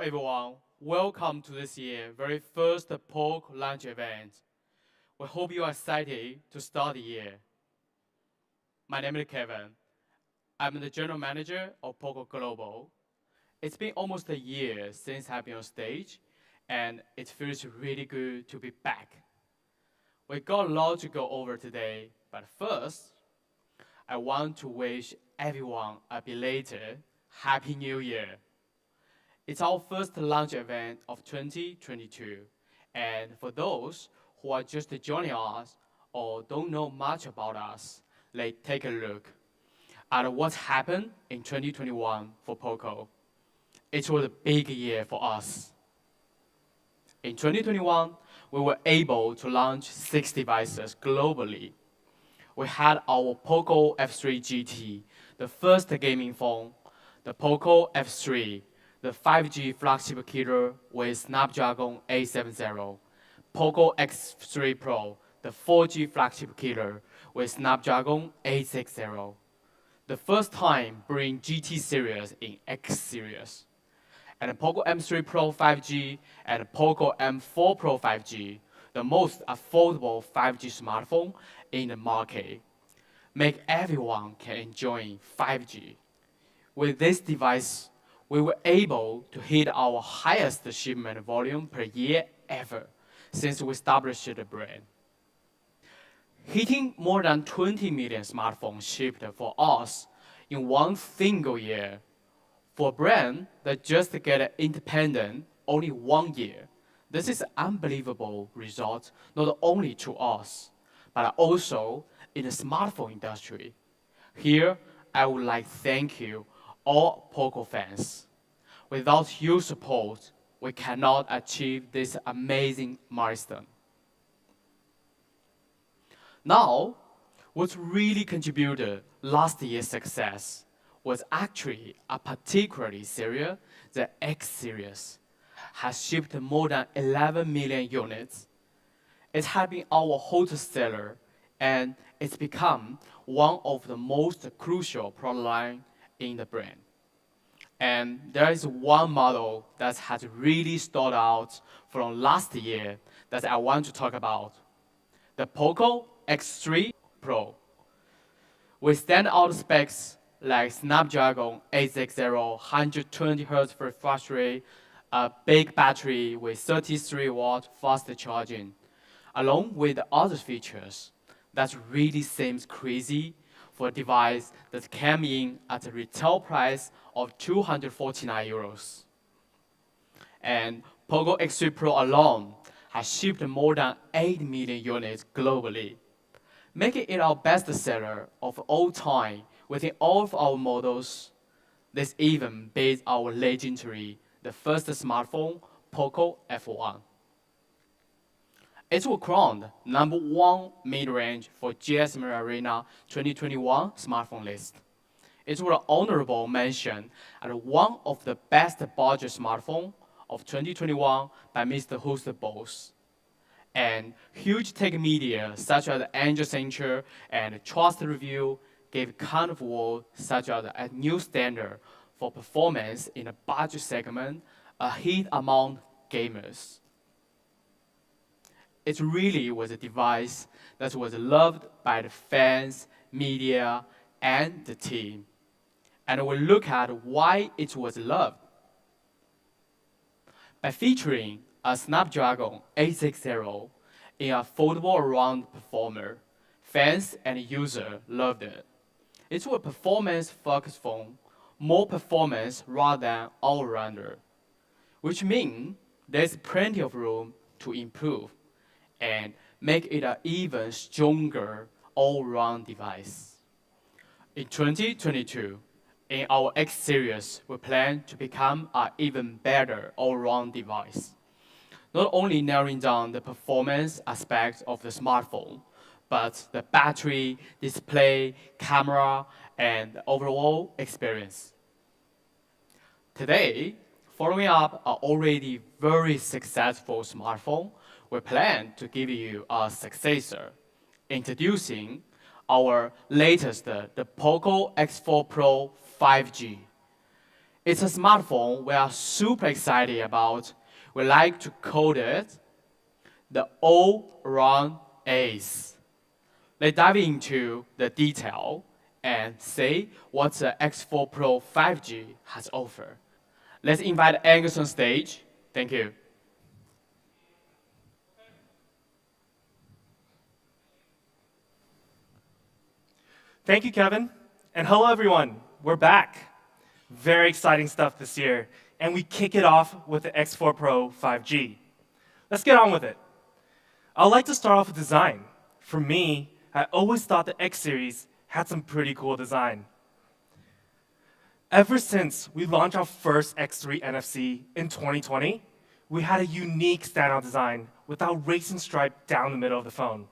everyone, welcome to this year's very first POCO launch event. We hope you are excited to start the year. My name is Kevin. I'm the General Manager of POCO Global. It's been almost a year since I've been on stage, and it feels really good to be back. We got a lot to go over today, but first, I want to wish everyone a belated Happy New Year. It's our first launch event of 2022, and for those who are just joining us or don't know much about us, let's take a look at what happened in 2021 for POCO. It was a big year for us. In 2021, we were able to launch 6 devices globally. We had our POCO F3 GT, the first gaming phone, the POCO F3, the 5G flagship killer with Snapdragon 870, POCO X3 Pro, the 4G flagship killer with Snapdragon 860. The first time bring GT series in X series. And POCO M3 Pro 5G and POCO M4 Pro 5G, the most affordable 5G smartphone in the market. Make everyone can enjoy 5G. With this device, we were able to hit our highest shipment volume per year ever since we established the brand. Hitting more than 20 million smartphones shipped for us in one single year. For a brand that just get independent only 1 year, this is an unbelievable result not only to us, but also in the smartphone industry. Here, I would like to thank you all POCO fans. Without your support, we cannot achieve this amazing milestone. Now, what really contributed last year's success was actually a particularly series, the X series, has shipped more than 11 million units. It has been our hottest seller, and it's become one of the most crucial product lines in the brand. And there is one model that has really stood out from last year that I want to talk about. The POCO X3 Pro. With standout specs like Snapdragon 860, 120Hz refresh rate, a big battery with 33-watt fast charging, along with other features that really seems crazy for a device that came in at a retail price of 249 euros. And POCO X3 Pro alone has shipped more than 8 million units globally, making it our best seller of all time within all of our models. This even beats our legendary, the first smartphone, POCO F1. It was crowned #1 mid-range for GSM Arena 2021 smartphone list. It was an honorable mention as one of the best budget smartphone of 2021 by Mr. Host Boss. And huge tech media such as Angel Center and Trust Review gave kind of word such as a new standard for performance in a budget segment, a hit among gamers. It really was a device that was loved by the fans, media, and the team. And we'll look at why it was loved. By featuring a Snapdragon 860 in an affordable round performer, fans and users loved it. It was a performance-focused phone, more performance rather than all-rounder, which means there's plenty of room to improve and make it an even stronger all-round device. In 2022, in our X series, we plan to become an even better all-round device, not only narrowing down the performance aspects of the smartphone, but the battery, display, camera, and the overall experience. Today, following up an already very successful smartphone, we plan to give you a successor, introducing our latest, the POCO X4 Pro 5G. It's a smartphone we are super excited about. We like to call it the all-around ace. Let's dive into the detail and see what the X4 Pro 5G has offered. Let's invite Angus on stage. Thank you. Thank you, Kevin. And hello, everyone. We're back. Very exciting stuff this year. And we kick it off with the X4 Pro 5G. Let's get on with it. I'd like to start off with design. For me, I always thought the X series had some pretty cool design. Ever since we launched our first X3 NFC in 2020, we had a unique standout design with our racing stripe down the middle of the phone.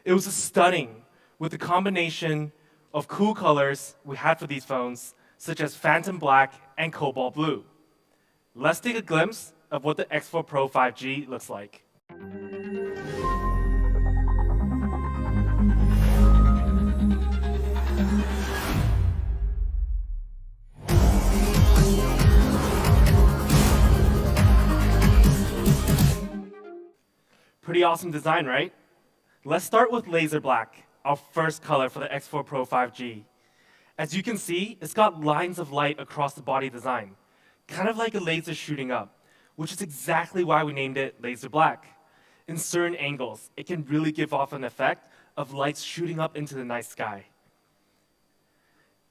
It was stunning with the combination of cool colors we had for these phones, such as Phantom Black and Cobalt Blue. Let's take a glimpse of what the X4 Pro 5G looks like. Pretty awesome design, right? Let's start with Laser Black, our first color for the X4 Pro 5G. As you can see, it's got lines of light across the body design, kind of like a laser shooting up, which is exactly why we named it Laser Black. In certain angles, it can really give off an effect of lights shooting up into the night sky.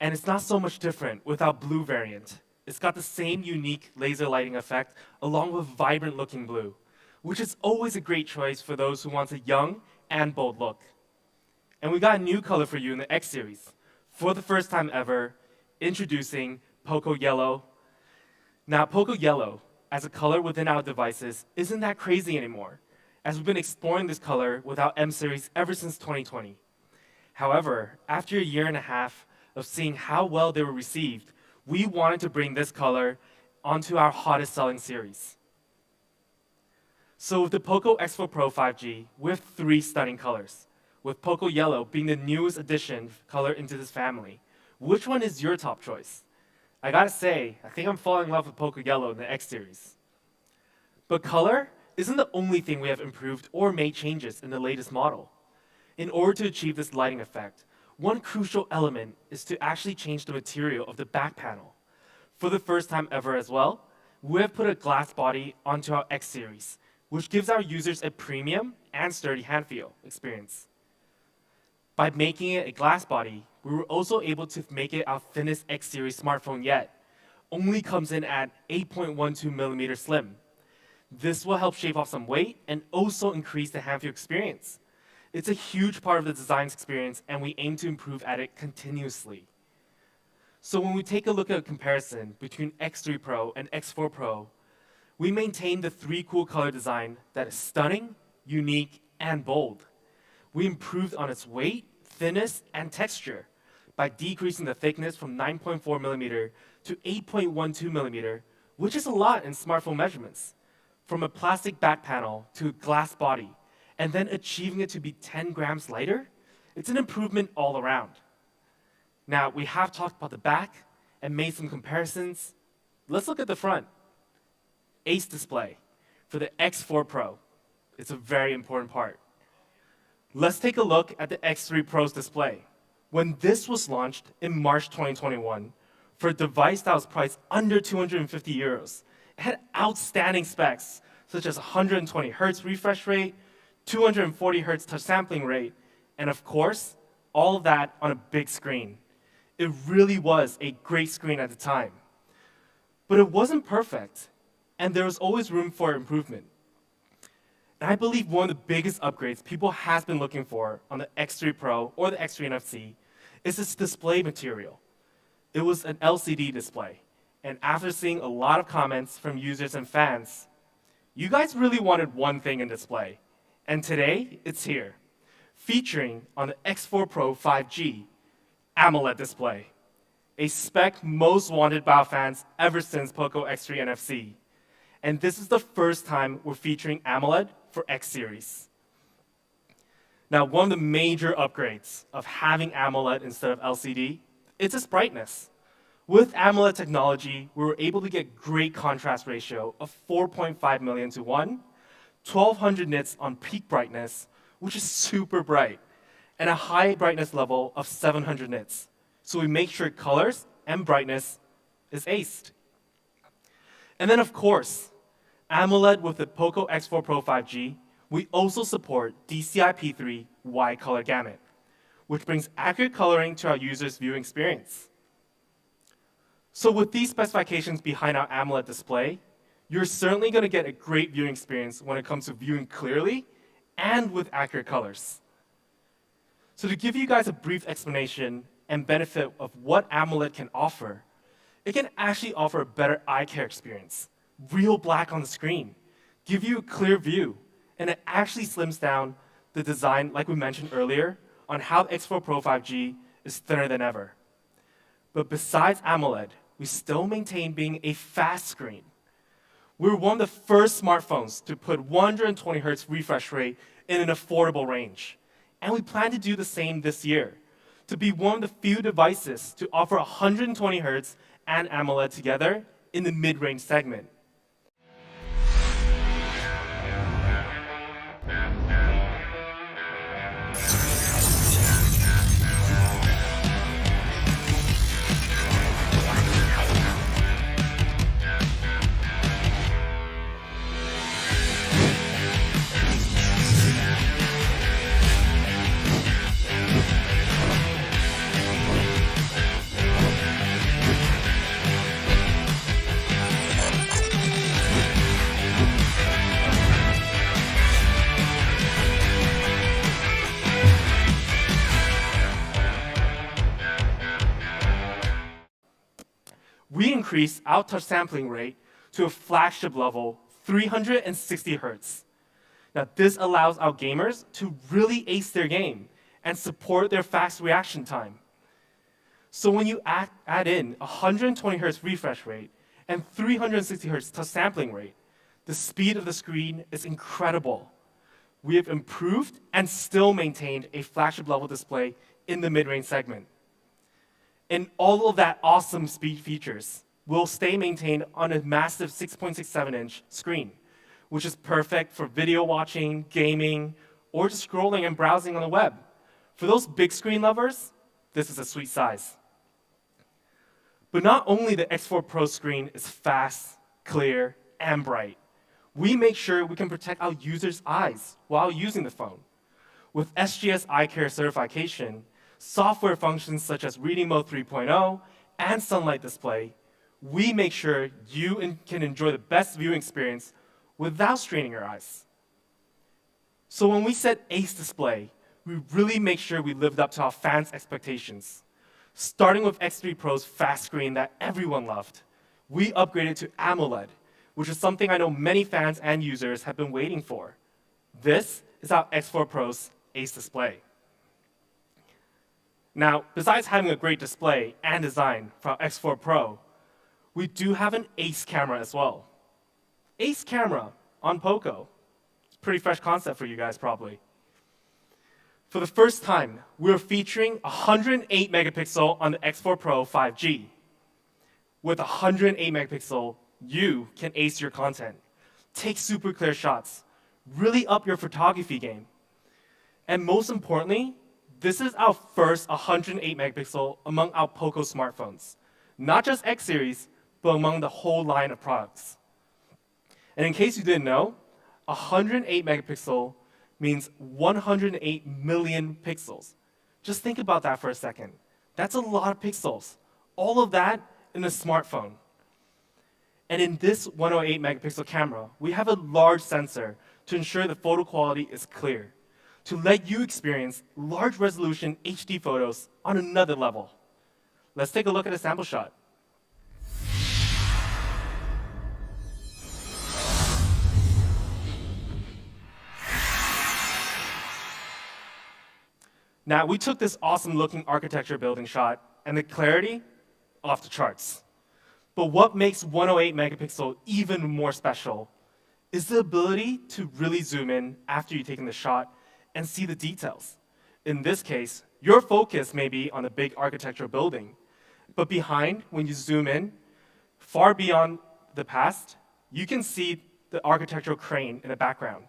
And it's not so much different with our blue variant. It's got the same unique laser lighting effect along with vibrant looking blue, which is always a great choice for those who want a young and bold look. And we got a new color for you in the X series. For the first time ever, introducing POCO Yellow. Now, POCO Yellow, as a color within our devices, isn't that crazy anymore, as we've been exploring this color with our M series ever since 2020. However, after a year and a half of seeing how well they were received, we wanted to bring this color onto our hottest selling series. So with the POCO X4 Pro 5G, we have 3 stunning colors, with POCO Yellow being the newest addition color into this family. Which one is your top choice? I gotta say, I think I'm falling in love with POCO Yellow in the X series. But color isn't the only thing we have improved or made changes in the latest model. In order to achieve this lighting effect, one crucial element is to actually change the material of the back panel. For the first time ever as well, we have put a glass body onto our X series, which gives our users a premium and sturdy hand feel experience. By making it a glass body, we were also able to make it our thinnest X series smartphone yet. Only comes in at 8.12mm slim. This will help shave off some weight and also increase the hand feel experience. It's a huge part of the design experience, and we aim to improve at it continuously. So when we take a look at a comparison between X3 Pro and X4 Pro, we maintain the 3 cool color design that is stunning, unique, and bold. We improved on its weight, thickness, and texture by decreasing the thickness from 9.4mm to 8.12mm, which is a lot in smartphone measurements, from a plastic back panel to a glass body, and then achieving it to be 10 grams lighter. It's an improvement all around. Now, we have talked about the back and made some comparisons. Let's look at the front. Ace display for the X4 Pro. It's a very important part. Let's take a look at the X3 Pro's display. When this was launched in March 2021, for a device that was priced under 250 euros, it had outstanding specs, such as 120 Hz refresh rate, 240 Hz touch sampling rate, and of course, all of that on a big screen. It really was a great screen at the time. But it wasn't perfect, and there was always room for improvement. And I believe one of the biggest upgrades people have been looking for on the X3 Pro or the X3 NFC is its display material. It was an LCD display, and after seeing a lot of comments from users and fans, you guys really wanted one thing in display, and today it's here, featuring on the X4 Pro 5G, AMOLED display, a spec most wanted by fans ever since POCO X3 NFC. And this is the first time we're featuring AMOLED for X series. Now, one of the major upgrades of having AMOLED instead of LCD is its brightness. With AMOLED technology, we were able to get great contrast ratio of 4.5 million to 1, 1200 nits on peak brightness, which is super bright, and a high brightness level of 700 nits. So we make sure colors and brightness is aced. And then of course, AMOLED with the POCO X4 Pro 5G, we also support DCI-P3 wide color gamut, which brings accurate coloring to our users' viewing experience. So with these specifications behind our AMOLED display, you're certainly going to get a great viewing experience when it comes to viewing clearly and with accurate colors. So to give you guys a brief explanation and benefit of what AMOLED can offer, it can actually offer a better eye care experience, real black on the screen, give you a clear view, and it actually slims down the design, like we mentioned earlier, on how the X4 Pro 5G is thinner than ever. But besides AMOLED, we still maintain being a fast screen. We were one of the first smartphones to put 120 Hz refresh rate in an affordable range. And we plan to do the same this year, to be one of the few devices to offer 120 Hz and AMOLED together in the mid-range segment. We increased our touch sampling rate to a flagship level, 360 Hz. Now, this allows our gamers to really ace their game and support their fast reaction time. So when you add in 120 Hz refresh rate and 360 Hz touch sampling rate, the speed of the screen is incredible. We have improved and still maintained a flagship level display in the mid-range segment. And all of that awesome speed features will stay maintained on a massive 6.67-inch screen, which is perfect for video watching, gaming, or just scrolling and browsing on the web. For those big screen lovers, this is a sweet size. But not only the X4 Pro screen is fast, clear, and bright, we make sure we can protect our users' eyes while using the phone. With SGS Eye Care certification, software functions such as Reading Mode 3.0 and Sunlight Display, we make sure you can enjoy the best viewing experience without straining your eyes. So when we said Ace Display, we really make sure we lived up to our fans' expectations. Starting with X3 Pro's fast screen that everyone loved, we upgraded to AMOLED, which is something I know many fans and users have been waiting for. This is our X4 Pro's Ace Display. Now, besides having a great display and design for our X4 Pro, we do have an Ace camera as well. Ace camera on POCO. It's a pretty fresh concept for you guys, probably. For the first time, we're featuring 108 megapixel on the X4 Pro 5G. With 108 megapixel, you can ace your content, take super clear shots, really up your photography game. And most importantly, this is our first 108 megapixel among our POCO smartphones. Not just X series, but among the whole line of products. And in case you didn't know, 108 megapixel means 108 million pixels. Just think about that for a second. That's a lot of pixels. All of that in a smartphone. And in this 108 megapixel camera, we have a large sensor to ensure the photo quality is clear, to let you experience large resolution HD photos on another level. Let's take a look at a sample shot. Now, we took this awesome looking architecture building shot, and the clarity, off the charts. But what makes 108 megapixel even more special is the ability to really zoom in after you've taken the shot and see the details. In this case, your focus may be on a big architectural building, But behind, when you zoom in, far beyond the past, you can see the architectural crane in the background.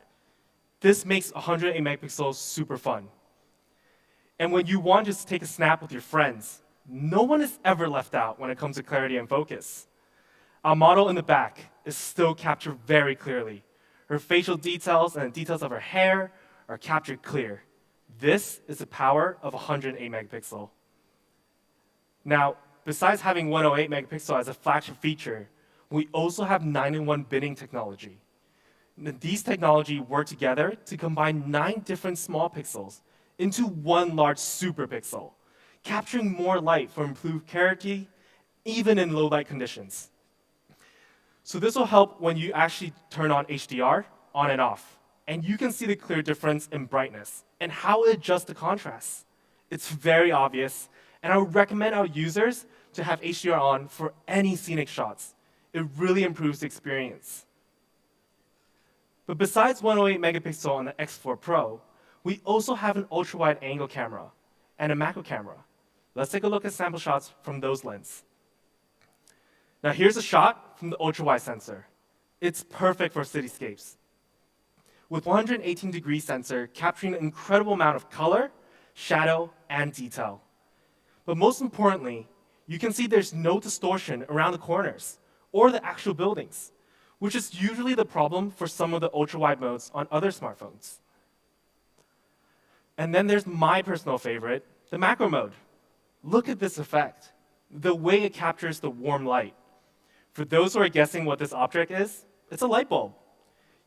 This makes 108 megapixels super fun. And when you want to just take a snap with your friends, no one is ever left out when it comes to clarity and focus. Our model in the back is still captured very clearly. Her facial details and the details of her hair are captured clear. This is the power of 108 megapixel. Now, besides having 108 megapixel as a flagship feature, we also have 9-in-1 binning technology. These technologies work together to combine 9 different small pixels into one large super pixel, capturing more light for improved clarity, even in low light conditions. So this will help when you actually turn on HDR on and off, and you can see the clear difference in brightness and how it adjusts the contrast. It's very obvious, and I would recommend our users to have HDR on for any scenic shots. It really improves the experience. But besides 108 megapixel on the X4 Pro, we also have an ultra-wide angle camera and a macro camera. Let's take a look at sample shots from those lenses. Now here's a shot from the ultra-wide sensor. It's perfect for cityscapes. With 118-degree sensor capturing an incredible amount of color, shadow, and detail. But most importantly, you can see there's no distortion around the corners or the actual buildings, which is usually the problem for some of the ultra-wide modes on other smartphones. And then there's my personal favorite, the macro mode. Look at this effect, the way it captures the warm light. For those who are guessing what this object is, it's a light bulb.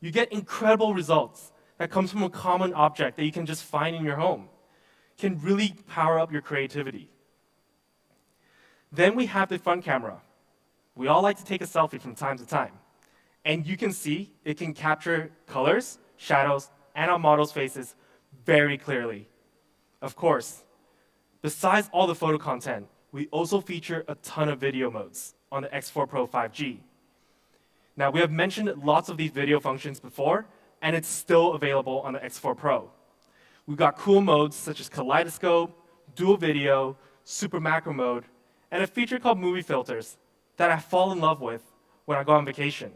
You get incredible results that comes from a common object that you can just find in your home. Can really power up your creativity. Then we have the front camera. We all like to take a selfie from time to time. And you can see it can capture colors, shadows, and our model's faces very clearly. Of course, besides all the photo content, we also feature a ton of video modes on the X4 Pro 5G. Now, we have mentioned lots of these video functions before, and it's still available on the X4 Pro. We've got cool modes such as kaleidoscope, dual video, super macro mode, and a feature called movie filters that I fall in love with when I go on vacation.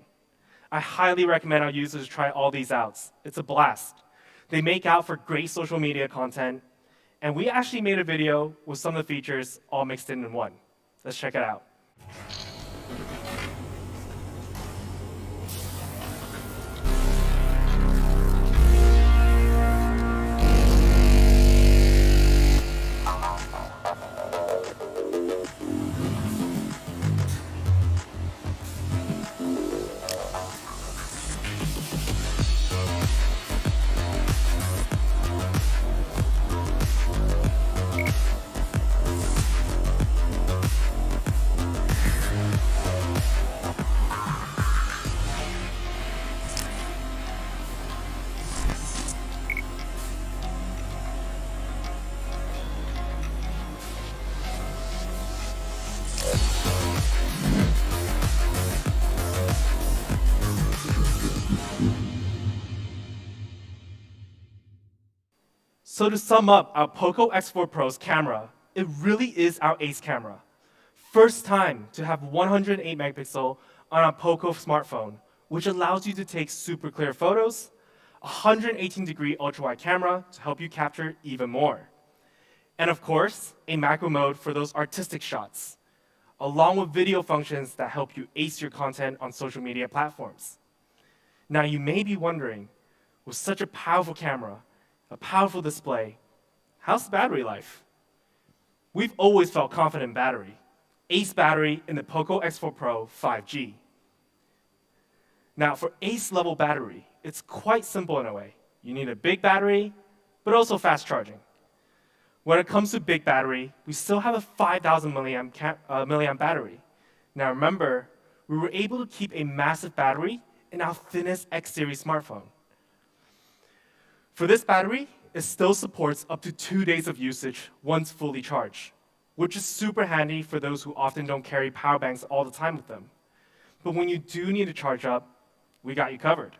I highly recommend our users try all these out. It's a blast. They make out for great social media content, and we actually made a video with some of the features all mixed in one. Let's check it out. So to sum up our POCO X4 Pro's camera, it really is our ace camera. First time to have 108 megapixel on a POCO smartphone, which allows you to take super clear photos, 118-degree ultra-wide camera to help you capture even more. And of course, a macro mode for those artistic shots, along with video functions that help you ace your content on social media platforms. Now you may be wondering, with such a powerful camera, a powerful display, how's the battery life? We've always felt confident in battery. Ace battery in the POCO X4 Pro 5G. Now for ace level battery, it's quite simple in a way. You need a big battery, but also fast charging. When it comes to big battery, we still have a 5,000 milliamp battery. Now remember, we were able to keep a massive battery in our thinnest X series smartphone. For this battery, it still supports up to 2 days of usage once fully charged, which is super handy for those who often don't carry power banks all the time with them. But when you do need to charge up, we got you covered.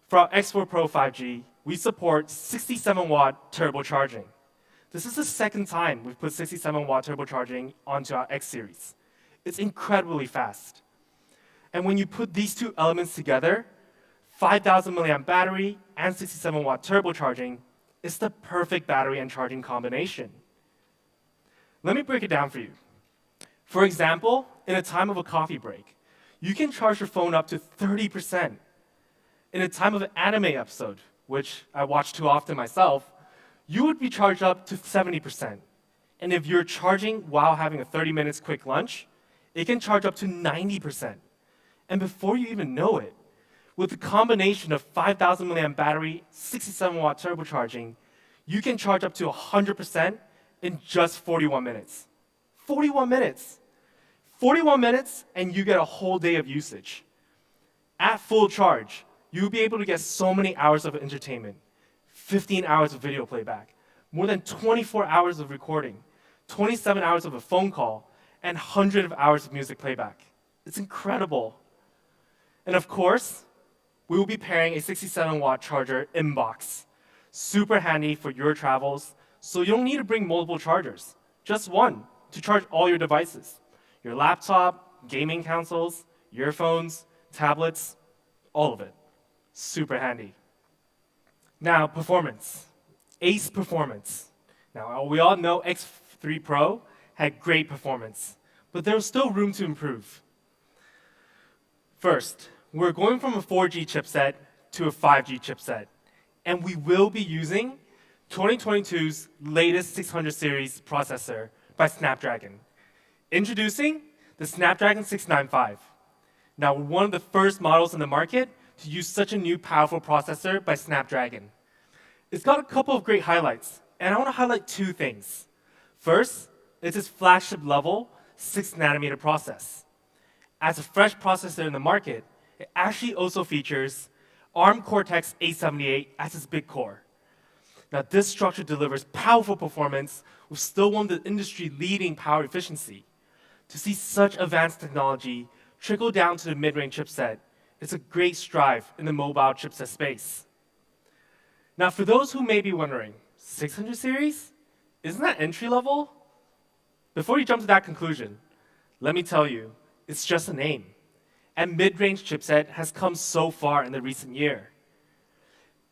For our X4 Pro 5G, we support 67-watt turbocharging. This is the second time we've put 67-watt turbocharging onto our X series. It's incredibly fast. And when you put these two elements together, 5,000 milliamp battery and 67-watt turbocharging is the perfect battery and charging combination. Let me break it down for you. For example, in a time of a coffee break, you can charge your phone up to 30%. In a time of an anime episode, which I watch too often myself, you would be charged up to 70%. And if you're charging while having a 30 minutes quick lunch, it can charge up to 90%. And before you even know it, with the combination of 5,000 milliamp battery, 67-watt turbocharging, you can charge up to 100% in just 41 minutes. 41 minutes! 41 minutes and you get a whole day of usage. At full charge, you'll be able to get so many hours of entertainment, 15 hours of video playback, more than 24 hours of recording, 27 hours of a phone call, and hundreds of hours of music playback. It's incredible. And of course, we will be pairing a 67-watt charger in box. Super handy for your travels, so you don't need to bring multiple chargers. Just one to charge all your devices. Your laptop, gaming consoles, earphones, tablets, all of it. Super handy. Now, performance. Ace performance. Now, we all know X3 Pro had great performance, but there's still room to improve. First, we're going from a 4G chipset to a 5G chipset, and we will be using 2022's latest 600 series processor by Snapdragon. Introducing the Snapdragon 695. Now, we're one of the first models in the market to use such a new powerful processor by Snapdragon. It's got a couple of great highlights, and I want to highlight two things. First, it's its flagship level 6nm process. As a fresh processor in the market, it actually also features ARM Cortex-A78 as its big core. Now, this structure delivers powerful performance with still one of the industry-leading power efficiency. To see such advanced technology trickle down to the mid-range chipset is a great strive in the mobile chipset space. Now, for those who may be wondering, 600 series? Isn't that entry level? Before you jump to that conclusion, let me tell you, it's just a name. And mid-range chipset has come so far in the recent year.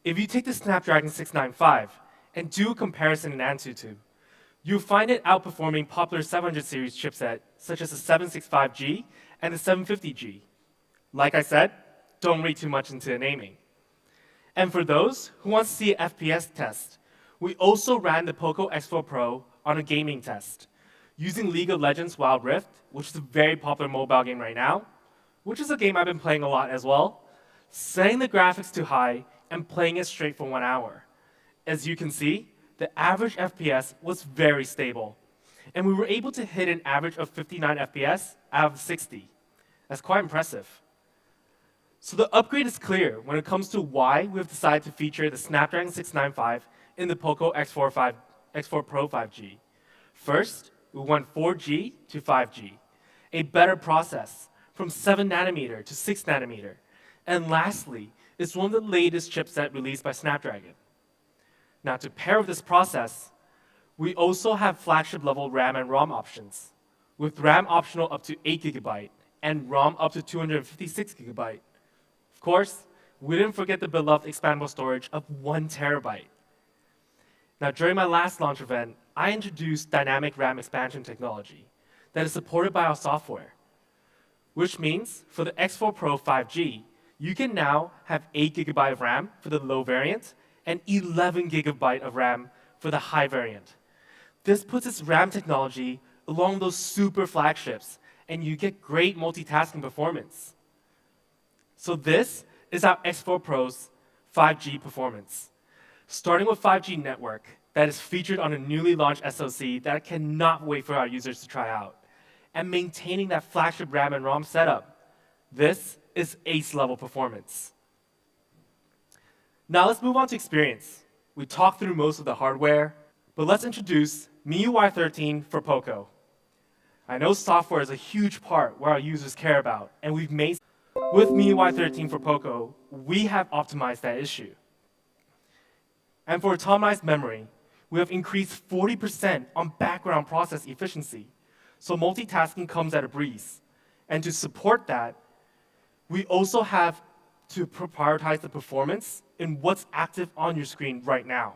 If you take the Snapdragon 695 and do a comparison in Antutu, you'll find it outperforming popular 700 series chipset such as the 765G and the 750G. Like I said, don't read too much into the naming. And for those who want to see an FPS test, we also ran the POCO X4 Pro on a gaming test, using League of Legends Wild Rift, which is a very popular mobile game right now, which is a game I've been playing a lot as well, setting the graphics to high and playing it straight for 1 hour. As you can see, the average FPS was very stable, and we were able to hit an average of 59 FPS out of 60. That's quite impressive. So the upgrade is clear when it comes to why we've decided to feature the Snapdragon 695 in the POCO X4 Pro 5G. First, we went 4G to 5G, a better process from 7nm to 6nm. And lastly, it's one of the latest chipset released by Snapdragon. Now, to pair with this process, we also have flagship level RAM and ROM options, with RAM optional up to 8GB and ROM up to 256GB. Of course, we didn't forget the beloved expandable storage of 1TB. Now, during my last launch event, I introduced dynamic RAM expansion technology that is supported by our software, which means for the X4 Pro 5G, you can now have 8GB of RAM for the low variant and 11GB of RAM for the high variant. This puts its RAM technology along those super flagships, and you get great multitasking performance. So this is our X4 Pro's 5G performance. Starting with 5G network that is featured on a newly launched SoC that I cannot wait for our users to try out, and maintaining that flagship RAM and ROM setup. This is ace-level performance. Now let's move on to experience. We talked through most of the hardware, but let's introduce MIUI 13 for POCO. I know software is a huge part where our users care about, and with MIUI 13 for POCO, we have optimized that issue. And for autonomized memory, we have increased 40% on background process efficiency. So multitasking comes at a breeze. And to support that, we also have to prioritize the performance in what's active on your screen right now.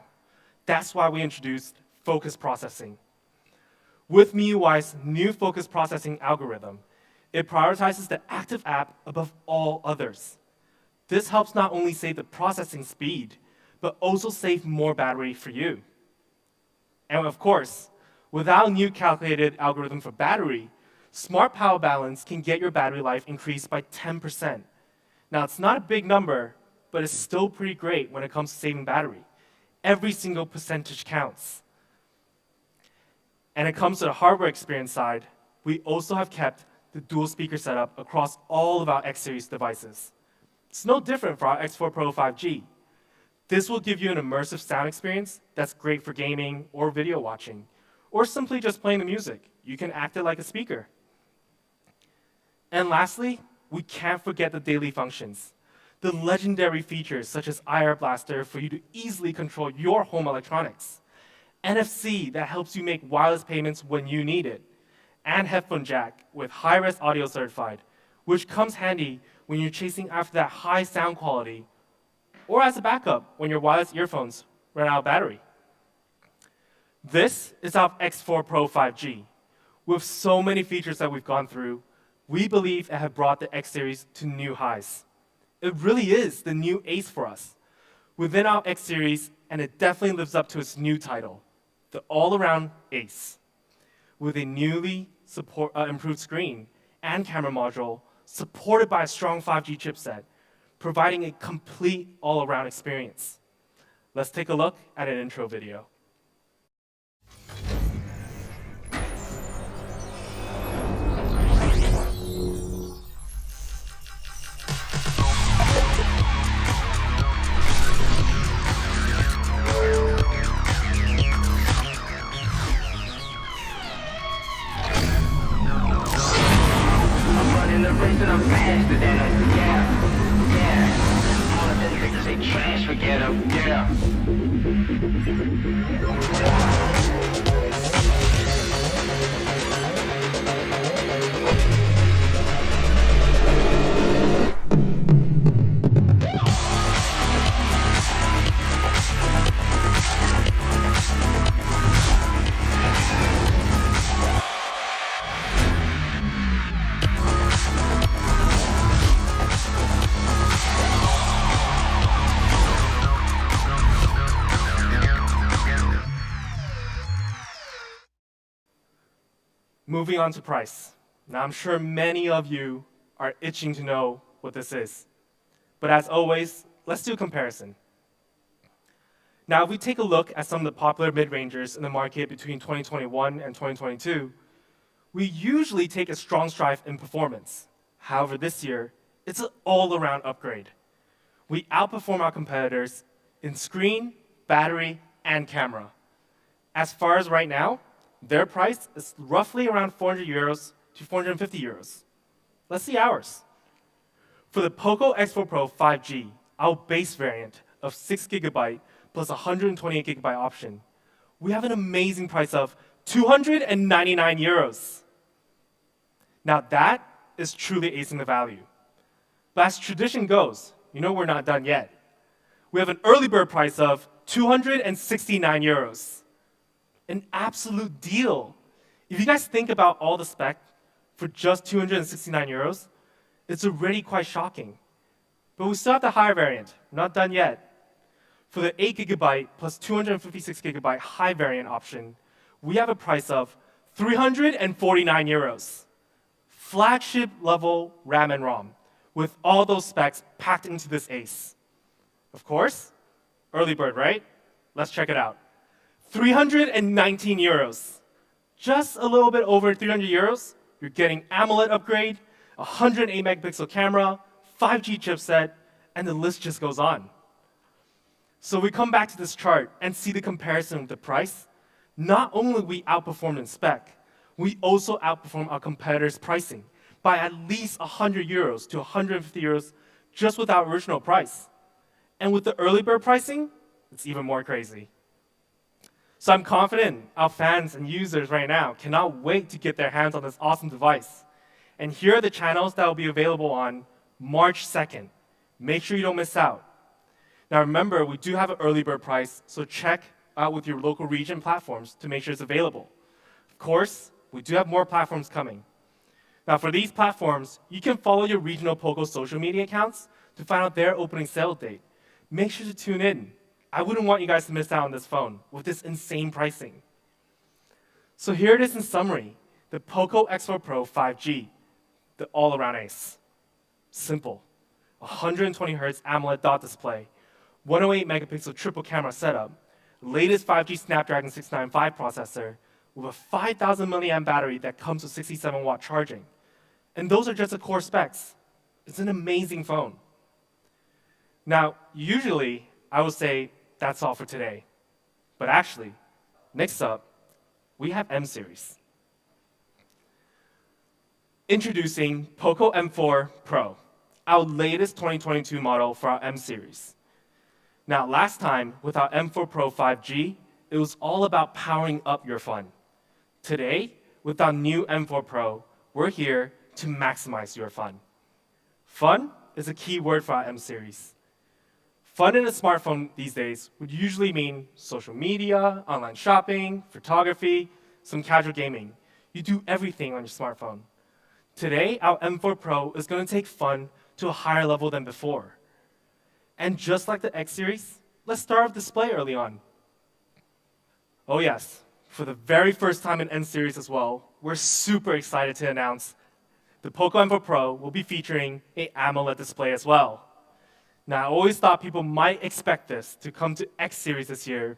That's why we introduced focus processing. With MIUI's new focus processing algorithm, it prioritizes the active app above all others. This helps not only save the processing speed, but also save more battery for you. And of course, without a new calculated algorithm for battery, Smart Power Balance can get your battery life increased by 10%. Now, it's not a big number, but it's still pretty great when it comes to saving battery. Every single percentage counts. And it comes to the hardware experience side, we also have kept the dual speaker setup across all of our X series devices. It's no different for our X4 Pro 5G. This will give you an immersive sound experience that's great for gaming or video watching, or simply just playing the music. You can act it like a speaker. And lastly, we can't forget the daily functions. The legendary features such as IR Blaster for you to easily control your home electronics, NFC that helps you make wireless payments when you need it, and headphone jack with high-res audio certified, which comes handy when you're chasing after that high sound quality, or as a backup when your wireless earphones run out of battery. This is our X4 Pro 5G. With so many features that we've gone through, we believe it have brought the X series to new highs. It really is the new ace for us within our X series, and it definitely lives up to its new title, the all-around ace, with a newly improved screen and camera module supported by a strong 5G chipset, providing a complete all-around experience. Let's take a look at an intro video. I'm faster than them, yeah. All of them niggas, they trash, forget them, yeah. Moving on to price. Now, I'm sure many of you are itching to know what this is. But as always, let's do a comparison. Now, if we take a look at some of the popular mid-rangers in the market between 2021 and 2022, we usually take a strong stride in performance. However, this year, it's an all-around upgrade. We outperform our competitors in screen, battery, and camera. As far as right now, their price is roughly around 400 euros to 450 euros. Let's see ours. For the POCO X4 Pro 5G, our base variant of 6GB plus 128GB option, we have an amazing price of 299 euros. Now that is truly acing the value. But as tradition goes, you know we're not done yet. We have an early bird price of 269 euros. An absolute deal. If you guys think about all the spec for just 269 euros, it's already quite shocking. But we still have the higher variant, not done yet. For the 8GB plus 256GB high variant option, we have a price of 349 euros. Flagship level RAM and ROM, with all those specs packed into this ace. Of course, early bird, right? Let's check it out. 319 euros. Just a little bit over 300 euros, you're getting AMOLED upgrade, 108 megapixel camera, 5G chipset, and the list just goes on. So we come back to this chart and see the comparison with the price. Not only we outperform in spec, we also outperform our competitors' pricing by at least 100 euros to 150 euros just with our original price. And with the early bird pricing, it's even more crazy. So I'm confident our fans and users right now cannot wait to get their hands on this awesome device. And here are the channels that will be available on March 2nd. Make sure you don't miss out. Now remember, we do have an early bird price, so check out with your local region platforms to make sure it's available. Of course, we do have more platforms coming. Now for these platforms, you can follow your regional POCO social media accounts to find out their opening sale date. Make sure to tune in. I wouldn't want you guys to miss out on this phone with this insane pricing. So here it is in summary, the POCO X4 Pro 5G, the all-around ace. Simple, 120 Hz AMOLED dot display, 108 megapixel triple camera setup, latest 5G Snapdragon 695 processor, with a 5,000 milliamp battery that comes with 67 watt charging. And those are just the core specs. It's an amazing phone. Now, usually, I would say that's all for today. But actually, next up, we have M series. Introducing POCO M4 Pro, our latest 2022 model for our M series. Now, last time, with our M4 Pro 5G, it was all about powering up your fun. Today, with our new M4 Pro, we're here to maximize your fun. Fun is a key word for our M series. Fun in a smartphone these days would usually mean social media, online shopping, photography, some casual gaming. You do everything on your smartphone. Today, our M4 Pro is going to take fun to a higher level than before. And just like the X series, let's start with display early on. Oh yes, for the very first time in N series as well, we're super excited to announce the POCO M4 Pro will be featuring an AMOLED display as well. Now, I always thought people might expect this to come to X series this year,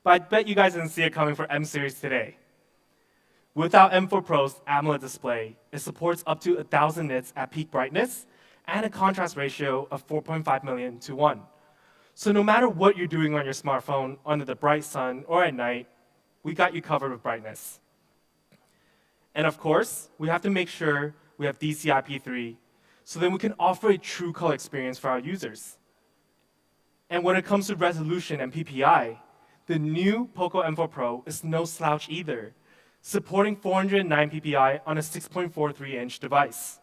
but I bet you guys didn't see it coming for M series today. With our M4 Pro's AMOLED display, it supports up to 1,000 nits at peak brightness and a contrast ratio of 4.5 million to 1. So no matter what you're doing on your smartphone under the bright sun or at night, we got you covered with brightness. And of course, we have to make sure we have DCI-P3 so then we can offer a true color experience for our users. And when it comes to resolution and PPI, the new POCO M4 Pro is no slouch either, supporting 409 PPI on a 6.43-inch device.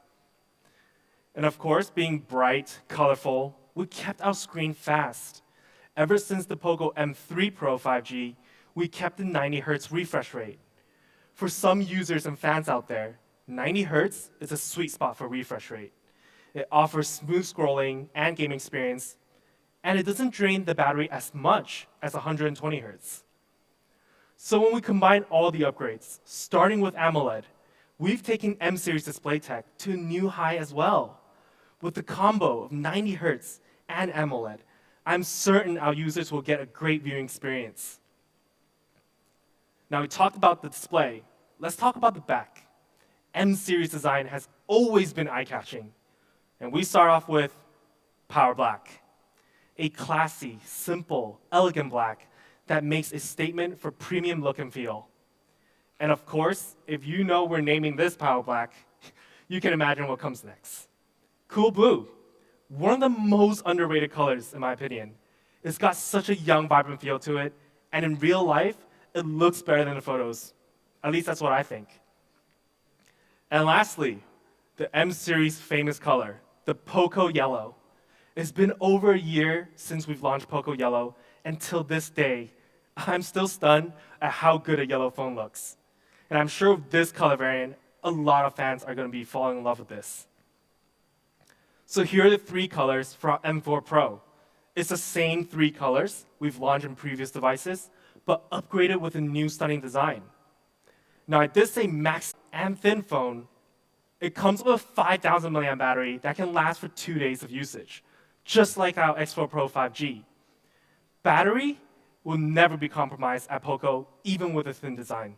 And of course, being bright, colorful, we kept our screen fast. Ever since the POCO M3 Pro 5G, we kept the 90 Hz refresh rate. For some users and fans out there, 90 Hz is a sweet spot for refresh rate. It offers smooth scrolling and game experience, and it doesn't drain the battery as much as 120 Hz. So when we combine all the upgrades, starting with AMOLED, we've taken M series display tech to a new high as well. With the combo of 90 Hz and AMOLED, I'm certain our users will get a great viewing experience. Now we talked about the display, let's talk about the back. M series design has always been eye-catching. And we start off with Power Black, a classy, simple, elegant black that makes a statement for premium look and feel. And of course, if you know we're naming this Power Black, you can imagine what comes next. Cool Blue, one of the most underrated colors in my opinion. It's got such a young, vibrant feel to it, and in real life, it looks better than the photos. At least that's what I think. And lastly, the M series famous color, the POCO Yellow. It's been over a year since we've launched POCO Yellow, and till this day, I'm still stunned at how good a yellow phone looks. And I'm sure with this color variant, a lot of fans are going to be falling in love with this. So here are the three colors for our M4 Pro. It's the same three colors we've launched in previous devices, but upgraded with a new stunning design. Now, I did say max and thin phone. It comes with a 5,000 milliamp battery that can last for 2 days of usage, just like our X4 Pro 5G. Battery will never be compromised at POCO, even with a thin design.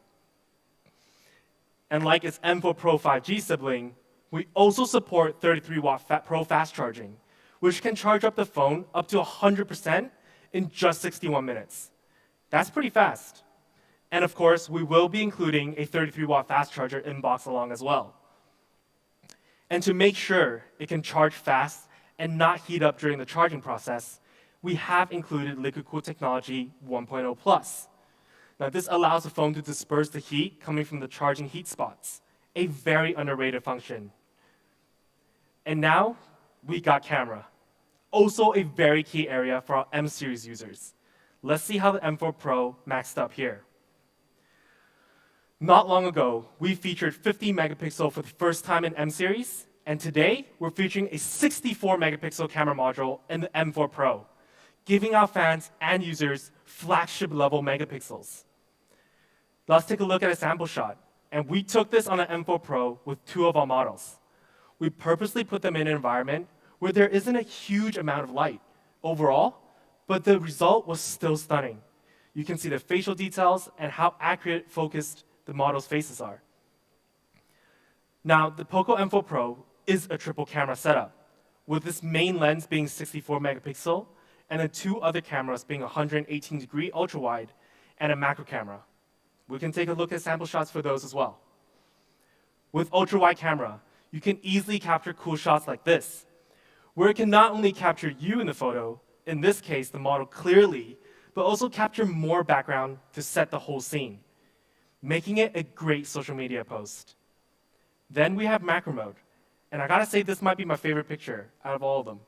And like its M4 Pro 5G sibling, we also support 33-watt Pro fast charging, which can charge up the phone up to 100% in just 61 minutes. That's pretty fast. And of course, we will be including a 33-watt fast charger in box along as well. And to make sure it can charge fast and not heat up during the charging process, we have included liquid cooled technology 1.0 Plus. Now this allows the phone to disperse the heat coming from the charging heat spots, a very underrated function. And now we got camera, also a very key area for our M series users. Let's see how the M4 Pro maxed up here. Not long ago, we featured 50 megapixel for the first time in M series, and today we're featuring a 64 megapixel camera module in the M4 Pro, giving our fans and users flagship level megapixels. Let's take a look at a sample shot, and we took this on the M4 Pro with 2 of our models. We purposely put them in an environment where there isn't a huge amount of light overall, but the result was still stunning. You can see the facial details and how accurate focused the model's faces are. Now, the POCO M4 Pro is a triple camera setup, with this main lens being 64 megapixel and the 2 other cameras being 118-degree ultra-wide and a macro camera. We can take a look at sample shots for those as well. With ultra-wide camera, you can easily capture cool shots like this, where it can not only capture you in the photo, in this case the model clearly, but also capture more background to set the whole scene, making it a great social media post. Then we have macro mode, and I gotta say this might be my favorite picture out of all of them.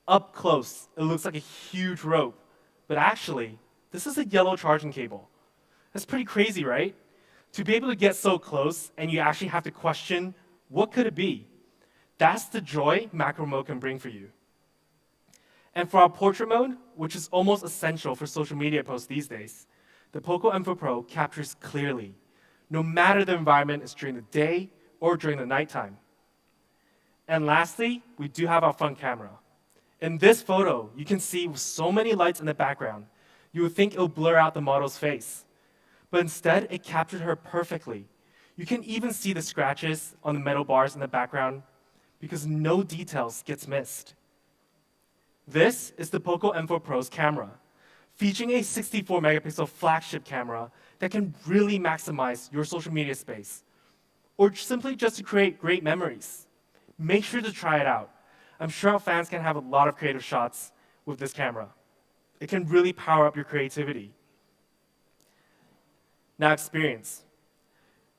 Up close, it looks like a huge rope, but actually, this is a yellow charging cable. That's pretty crazy, right? To be able to get so close and you actually have to question, what could it be? That's the joy macro mode can bring for you. And for our portrait mode, which is almost essential for social media posts these days, the POCO M4 Pro captures clearly, no matter the environment is during the day or during the nighttime. And lastly, we do have our front camera. In this photo, you can see with so many lights in the background, you would think it'll blur out the model's face. But instead, it captured her perfectly. You can even see the scratches on the metal bars in the background because no details gets missed. This is the POCO M4 Pro's camera, featuring a 64 megapixel flagship camera that can really maximize your social media space, or simply just to create great memories. Make sure to try it out. I'm sure our fans can have a lot of creative shots with this camera. It can really power up your creativity. Now, experience.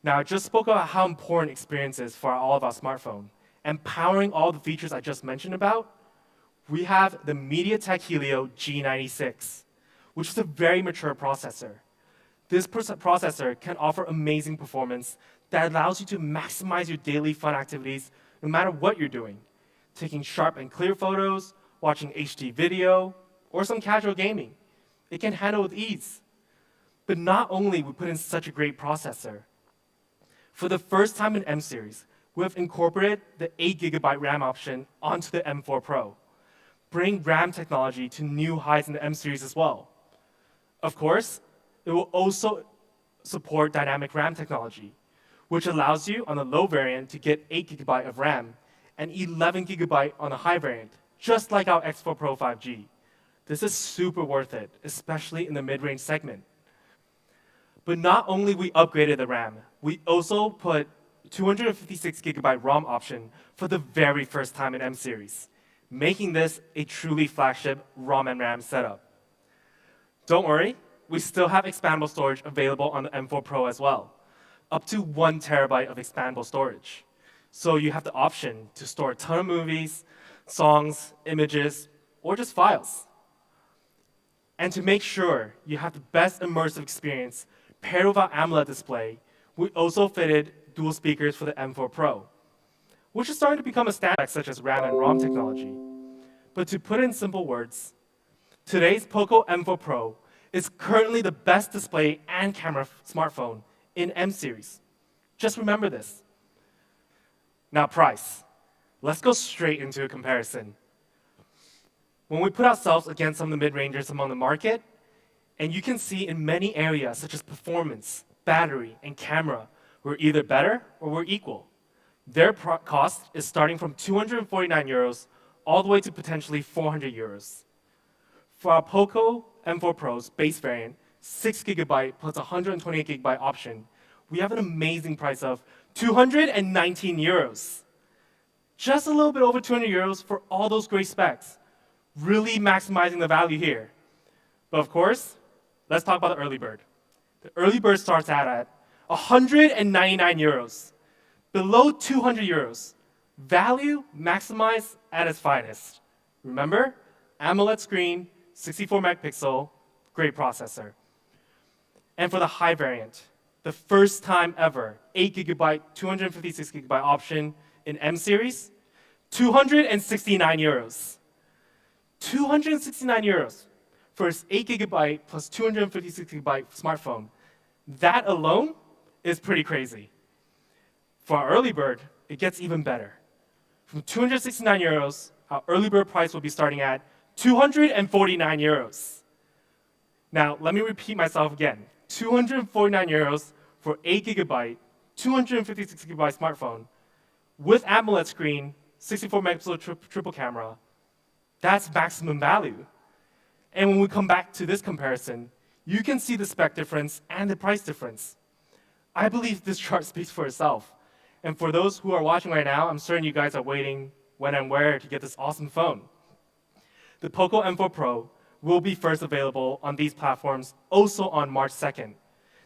Now, I just spoke about how important experience is for all of our smartphone. And powering all the features I just mentioned about, we have the MediaTek Helio G96, which is a very mature processor. This processor can offer amazing performance that allows you to maximize your daily fun activities no matter what you're doing, taking sharp and clear photos, watching HD video, or some casual gaming. It can handle with ease. But not only we put in such a great processor, for the first time in M series, we have incorporated the 8GB RAM option onto the M4 Pro, bringing RAM technology to new heights in the M series as well. Of course, it will also support dynamic RAM technology, which allows you on the low variant to get 8GB of RAM and 11GB on the high variant, just like our X4 Pro 5G. This is super worth it, especially in the mid-range segment. But not only we upgraded the RAM, we also put 256GB ROM option for the very first time in M series, making this a truly flagship ROM and RAM setup. Don't worry, we still have expandable storage available on the M4 Pro as well, up to 1 terabyte of expandable storage. So you have the option to store a ton of movies, songs, images, or just files. And to make sure you have the best immersive experience paired with our AMOLED display, we also fitted dual speakers for the M4 Pro, which is starting to become a standard such as RAM and ROM technology. But to put it in simple words, today's POCO M4 Pro is currently the best display and camera smartphone in M series. Just remember this. Now, price. Let's go straight into a comparison. When we put ourselves against some of the mid-rangers among the market, and you can see in many areas such as performance, battery, and camera, we're either better or we're equal. Their cost is starting from 249 euros all the way to potentially 400 euros. For our POCO M4 Pro's base variant, 6GB plus 128GB option, we have an amazing price of 219 euros. Just a little bit over 200 euros for all those great specs. Really maximizing the value here. But of course, let's talk about the early bird. The early bird starts out at 199 euros, below 200 euros. Value maximized at its finest. Remember, AMOLED screen, 64 megapixel, great processor. And for the high variant, the first time ever, 8 gigabyte, 256 gigabyte option in M series, 269 euros. 269 euros for its 8 gigabyte plus 256 gigabyte smartphone. That alone is pretty crazy. For our early bird, it gets even better. From 269 euros, our early bird price will be starting at 249 euros. Now, let me repeat myself again. 249 euros for 8 gigabyte, 256 gigabyte smartphone with AMOLED screen, 64 megapixel triple camera. That's maximum value. And when we come back to this comparison, you can see the spec difference and the price difference. I believe this chart speaks for itself. And for those who are watching right now, I'm certain you guys are waiting when and where to get this awesome phone. The POCO M4 Pro will be first available on these platforms also on March 2nd.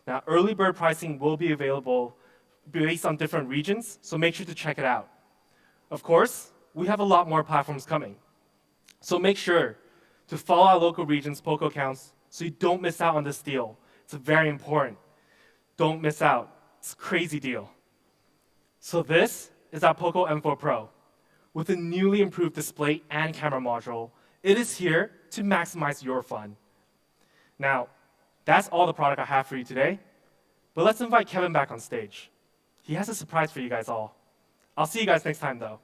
Now, early bird pricing will be available based on different regions, so make sure to check it out. Of course, we have a lot more platforms coming. So make sure to follow our local region's POCO accounts so you don't miss out on this deal. It's very important. Don't miss out. It's a crazy deal. So this is our POCO M4 Pro. With a newly improved display and camera module, it is here to maximize your fun. Now, that's all the product I have for you today. But let's invite Kevin back on stage. He has a surprise for you guys all. I'll see you guys next time, though.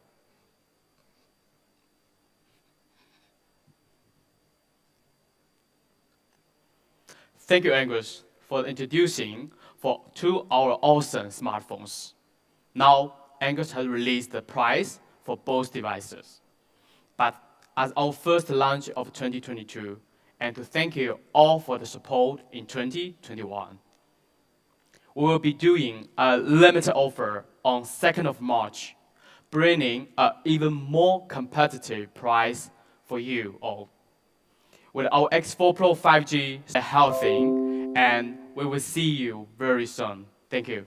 Thank you, Angus, for introducing to our awesome smartphones. Now, Angus has released the price for both devices. But as our first launch of 2022, and to thank you all for the support in 2021, we will be doing a limited offer on 2nd of March, bringing an even more competitive price for you all. With our X4 Pro 5G healthy, and we will see you very soon. Thank you.